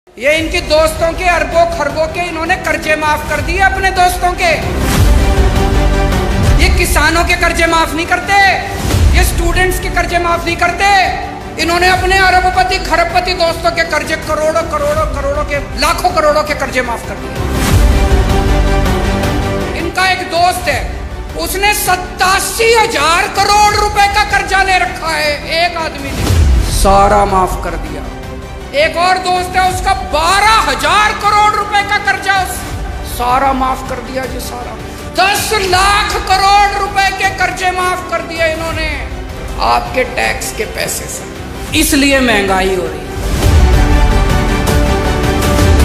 ये इनकी दोस्तों के अरबों खरबों के इन्होंने कर्जे माफ कर दिए अपने दोस्तों के। ये किसानों के कर्जे माफ नहीं करते, ये स्टूडेंट्स के कर्जे माफ नहीं करते। इन्होंने अपने अरबपति खरबपति दोस्तों के कर्जे करोड़ों करोड़ों करोड़ों के लाखों करोड़ों के कर्जे माफ कर दिए। इनका एक दोस्त है, उसने 87,000 करोड़ रुपए का कर्जा ले रखा है, एक आदमी ने सारा माफ कर दिया। एक और दोस्त है, उसका 12,000 करोड़ रुपए का कर्जा सारा माफ कर दिया जी, सारा 10 लाख करोड़ रुपए के कर्जे माफ कर दिए इन्होंने आपके टैक्स के पैसे से। इसलिए महंगाई हो रही है।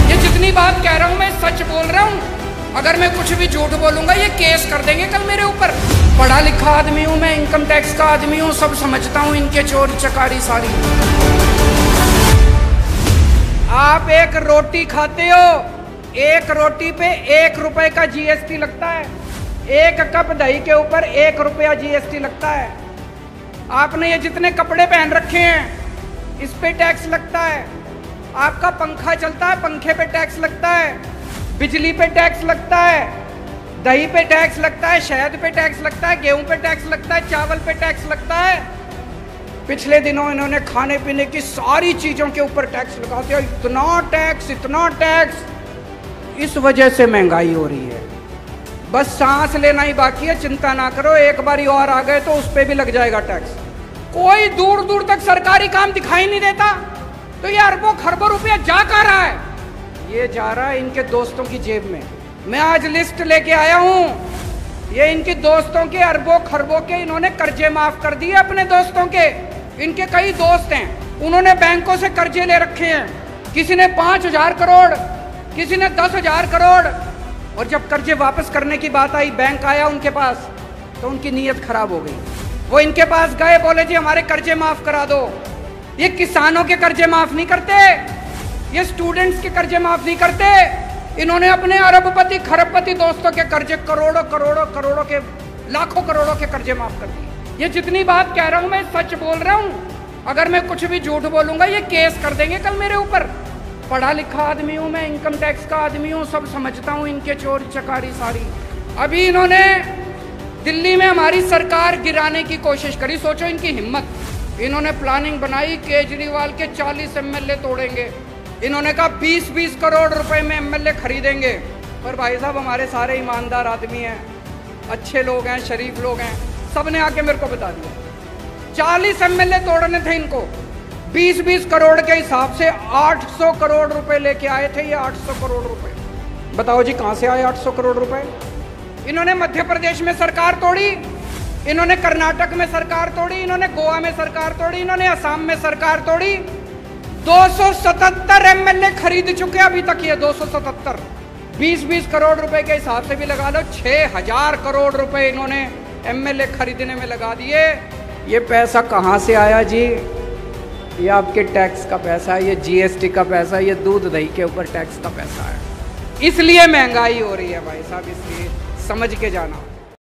ये जितनी बात कह रहा हूं मैं सच बोल रहा हूं। अगर मैं कुछ भी झूठ बोलूंगा ये केस कर देंगे कल मेरे ऊपर। पढ़ा लिखा आदमी हूं मैं, इनकम टैक्स का आदमी हूं, सब समझता हूं इनके चोरी चकारी सारी। आप एक रोटी खाते हो, एक रोटी पे 1 रुपए का जीएसटी लगता है। 1 कप दही के ऊपर 1 रुपया जीएसटी लगता है। आपने ये जितने कपड़े पहन रखे हैं इस पे टैक्स लगता है। आपका पंखा चलता है, पंखे पे टैक्स लगता है, बिजली पे टैक्स लगता है, दही पे टैक्स लगता है, शहद पे टैक्स लगता है, गेहूं पे टैक्स लगता है, चावल पे टैक्स लगता है। पिछले दिनों इन्होंने खाने पीने की सारी चीजों के ऊपर टैक्स लगा दिया। इतना टैक्स, इतना टैक्स। इस वजह से महंगाई हो रही है। बस सांस लेना ही बाकी है, चिंता ना करो, एक बारी और आ गए तो उस पर भी लग जाएगा टैक्स। कोई दूर दूर तक सरकारी काम दिखाई नहीं देता, तो ये अरबों खरबों रुपया जा कहाँ रहा है? ये जा रहा है इनके दोस्तों की जेब में। मैं आज लिस्ट लेके आया हूं। ये इनकी दोस्तों के अरबों खरबों के इन्होंने कर्जे माफ कर दिए अपने दोस्तों के। इनके कई दोस्त हैं, उन्होंने बैंकों से कर्जे ले रखे हैं। किसी ने 5,000 करोड़, किसी ने 10,000 करोड़। और जब कर्जे वापस करने की बात आई, बैंक आया उनके पास, तो उनकी नीयत खराब हो गई। वो इनके पास गए, बोले जी हमारे कर्जे माफ करा दो। ये किसानों के कर्जे माफ नहीं करते, ये स्टूडेंट्स के कर्जे माफ नहीं करते। इन्होंने अपने अरबपति खरबपति दोस्तों के कर्जे करोड़ों करोड़ों करोड़ों के लाखों करोड़ों के कर्जे माफ कर दिए। ये जितनी बात कह रहा हूं मैं सच बोल रहा हूं। अगर मैं कुछ भी झूठ बोलूंगा ये केस कर देंगे कल मेरे ऊपर। पढ़ा लिखा आदमी हूं मैं, इनकम टैक्स का आदमी हूं, सब समझता हूं इनके चोरी चकारी सारी। अभी इन्होंने दिल्ली में हमारी सरकार गिराने की कोशिश करी, सोचो इनकी हिम्मत। इन्होंने प्लानिंग बनाई, केजरीवाल के 40 एमएलए तोड़ेंगे। इन्होंने कहा 20-20 करोड़ रुपए में एमएलए खरीदेंगे। पर भाई साहब हमारे सारे ईमानदार आदमी हैं, अच्छे लोग हैं, शरीफ लोग हैं, सबने आके मेरे को बता दिया 40 एमएलए तोड़ने थे इनको। 20-20 करोड़ के हिसाब से 800 करोड़ रुपए लेके आए थे ये। 800 करोड़ रुपए बताओ जी कहां से आए 800 करोड़ रुपए? इन्होंने मध्य प्रदेश में सरकार तोड़ी, इन्होंने कर्नाटक में सरकार तोड़ी, इन्होंने गोवा में सरकार तोड़ी, इन्होंने असम में सरकार तोड़ी। 277 एमएलए खरीद चुके अभी तक ये। 277 20-20 करोड़ रुपए के हिसाब से भी लगा लो, 6,000 करोड़ रुपए इन्होंने एमएलए खरीदने में लगा दिए। ये पैसा कहाँ से आया जी? ये आपके टैक्स का पैसा है, ये जीएसटी का पैसा है, ये दूध दही के ऊपर टैक्स का पैसा है। इसलिए महंगाई हो रही है भाई साहब, इसलिए समझ के जाना।